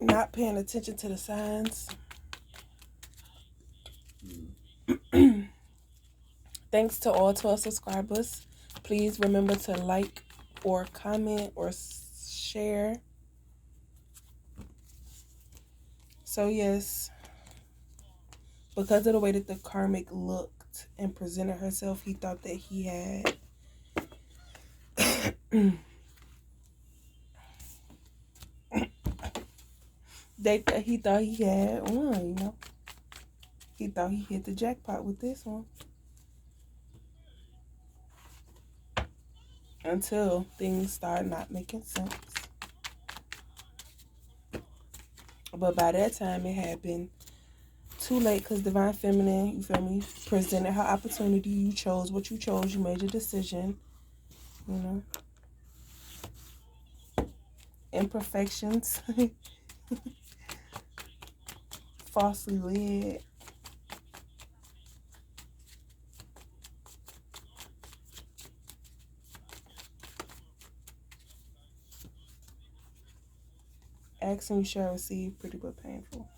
Not paying attention to the signs. Thanks to all 12 subscribers. Please remember to like or comment or share. So, yes, because of the way that the karmic looked and presented herself, he thought that he had. He thought he had one, you know. He thought he hit the jackpot with this one. Until things started not making sense. But by that time, it had been too late because Divine Feminine, you feel me, presented her opportunity. You chose what you chose. You made your decision. You know, imperfections, falsely led. Action you shall receive, pretty but painful.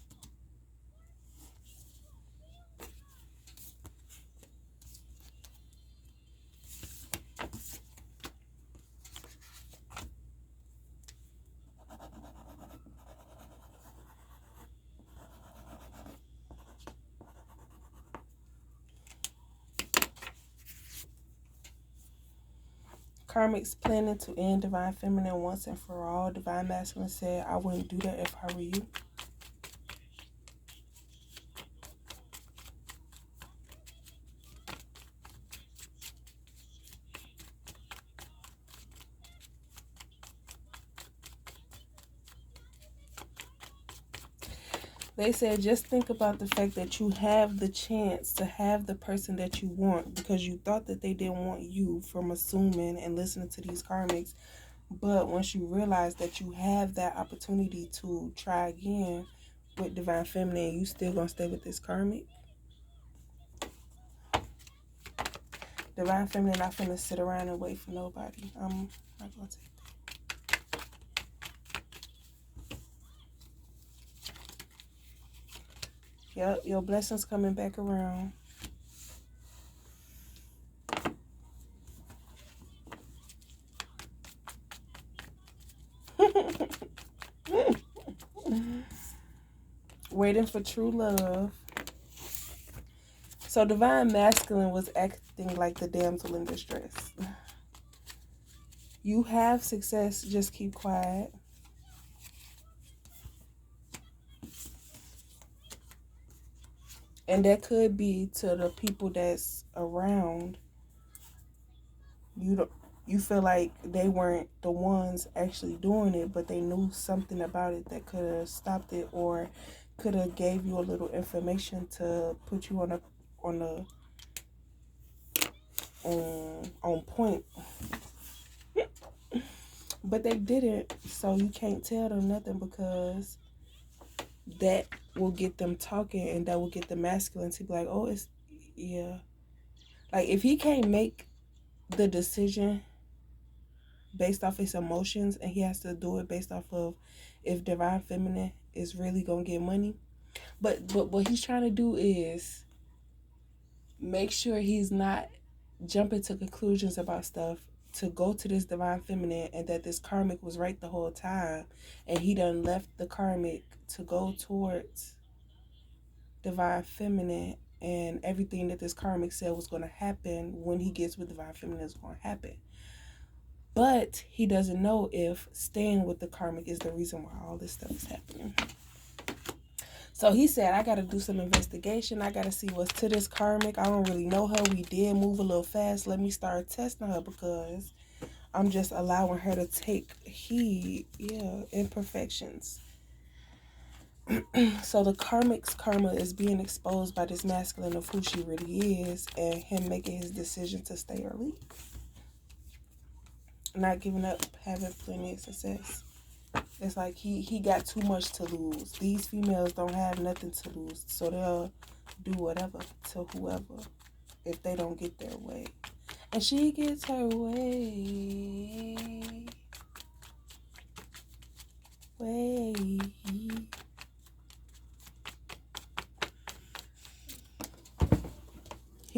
Karmic's planning to end Divine Feminine once and for all. Divine Masculine said, I wouldn't do that if I were you. They said, just think about the fact that you have the chance to have the person that you want because you thought that they didn't want you from assuming and listening to these karmics. But once you realize that you have that opportunity to try again with Divine Feminine, you still gonna stay with this karmic. Divine Feminine not finna sit around and wait for nobody. I'm not gonna take that. Yep, your blessings coming back around. Waiting for true love. So Divine Masculine was acting like the damsel in distress. You have success, just keep quiet. And that could be to the people that's around. You feel like they weren't the ones actually doing it, but they knew something about it that could have stopped it or could have gave you a little information to put you on point. But they didn't, so you can't tell them nothing because that will get them talking and that will get the masculine to be like, oh, it's, yeah. Like, if he can't make the decision based off his emotions and he has to do it based off of if Divine Feminine is really gonna get money. But what he's trying to do is make sure he's not jumping to conclusions about stuff to go to this Divine Feminine and that this karmic was right the whole time and he done left the karmic to go towards Divine Feminine and everything that this karmic said was going to happen when he gets with Divine Feminine is going to happen. But he doesn't know if staying with the karmic is the reason why all this stuff is happening. So he said, I got to do some investigation. I got to see what's to this karmic. I don't really know her. We did move a little fast. Let me start testing her because I'm just allowing her to take heed. Yeah, imperfections. So the karmic's karma is being exposed by this masculine of who she really is and him making his decision to stay or leave. Not giving up, having plenty of success. It's like he got too much to lose. These females don't have nothing to lose, so they'll do whatever to whoever if they don't get their way. And she gets her way.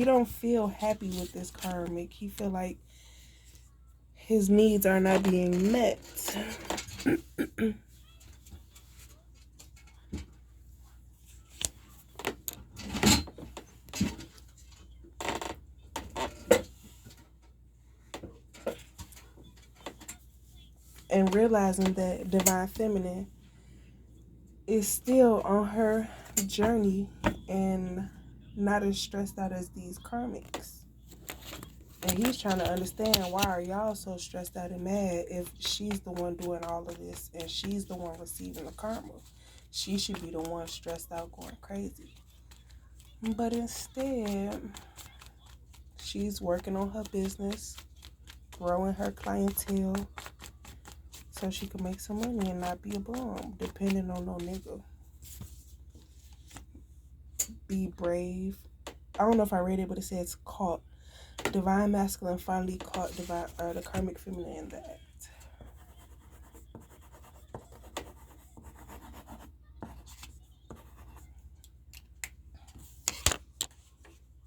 he don't feel happy with this karmic. He feel like his needs are not being met. And realizing that divine feminine is still on her journey and not as stressed out as these karmics. And he's trying to understand, why are y'all so stressed out and mad if she's the one doing all of this and she's the one receiving the karma? She should be the one stressed out going crazy. But instead, she's working on her business, growing her clientele, so she can make some money and not be a bum, depending on no nigga. Be brave. I don't know if I read it, but it says caught. Divine masculine finally caught the karmic feminine in that.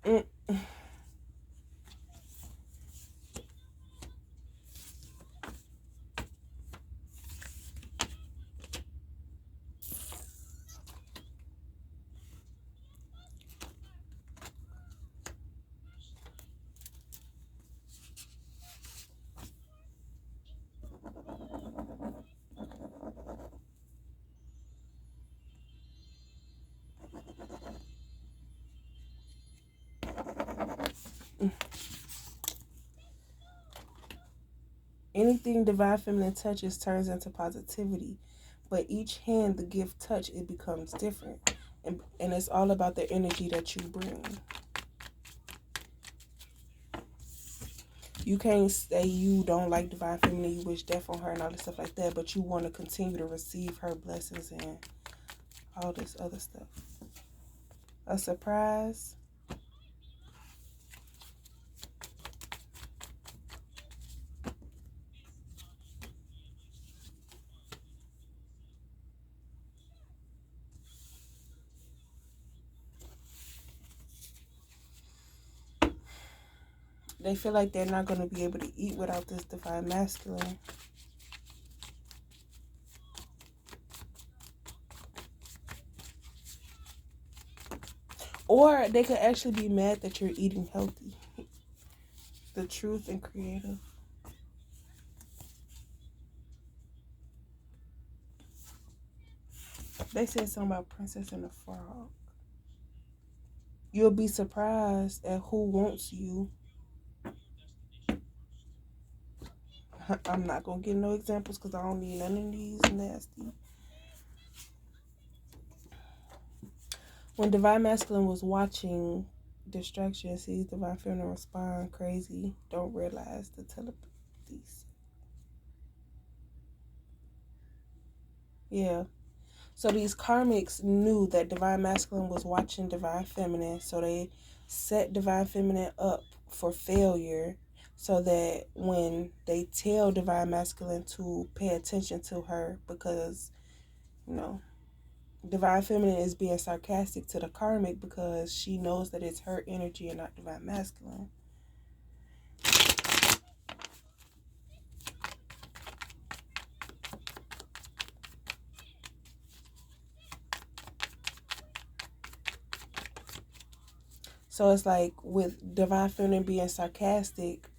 Mm. Anything divine feminine touches turns into positivity, but each hand the gift touch, it becomes different, and it's all about the energy that you bring. You can't say you don't like divine feminine, you wish death on her and all this stuff like that, but you want to continue to receive her blessings and all this other stuff. A surprise. They feel like they're not going to be able to eat without this divine masculine. Or they could actually be mad that you're eating healthy. The truth and creative. They said something about Princess and the Frog. You'll be surprised at who wants you. I'm not going to give no examples because I don't need none of these nasty. When divine masculine was watching distraction, sees divine feminine respond crazy, don't realize the telepathy. Yeah. So these karmics knew that divine masculine was watching divine feminine, so they set divine feminine up for failure, so that when they tell divine masculine to pay attention to her, because you know divine feminine is being sarcastic to the karmic because she knows that it's her energy and not divine masculine. So it's like with divine feminine being sarcastic,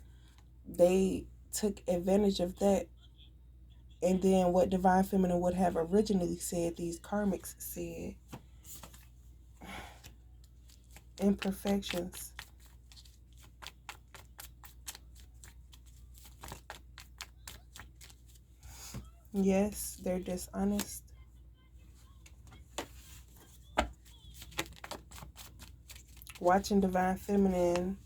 they took advantage of that. And then what divine feminine would have originally said, these karmics said. Imperfections. Yes, they're dishonest. Watching divine feminine,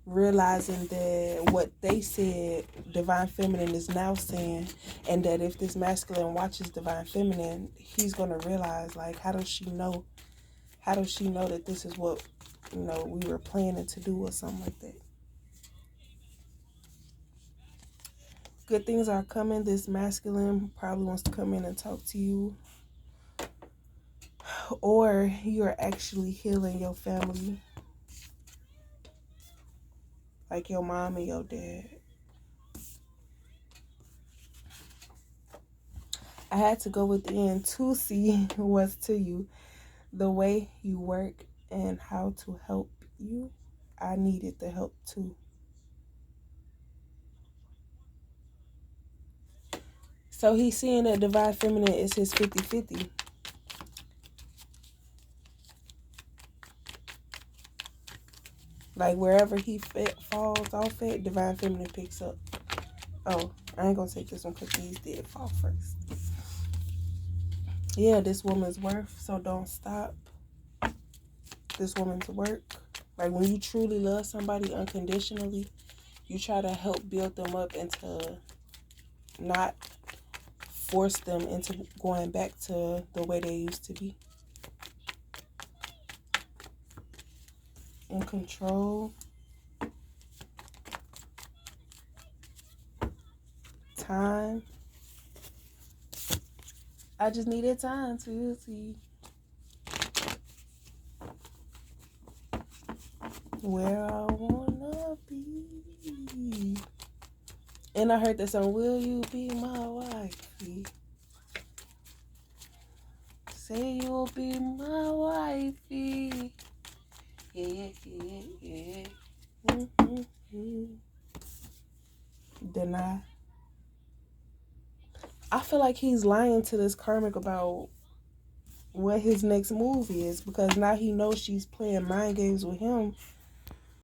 realizing that what they said, divine feminine is now saying, and that if this masculine watches divine feminine, he's gonna realize, like, how does she know? How does she know that this is what we were planning to do or something like that? Good things are coming. This masculine probably wants to come in and talk to you, or you're actually healing your family. like your mom and your dad. I had to go within to see what's to you, the way you work, and how to help you. I needed the help too. So he's seeing that divine feminine is his 50-50. Like wherever he falls off at, divine feminine picks up. Oh, I ain't gonna take this one because these did fall first. Yeah, this woman's worth, so don't stop. This woman's work. Like when you truly love somebody unconditionally, you try to help build them up and to not force them into going back to the way they used to be. In control, time. I just needed time to see where I wanna be. And I heard that song, Will You Be My Wifey? Say you'll be my wifey. Yeah, yeah, yeah. Mm-hmm. Deny. I feel like he's lying to this karmic about what his next move is because now he knows she's playing mind games with him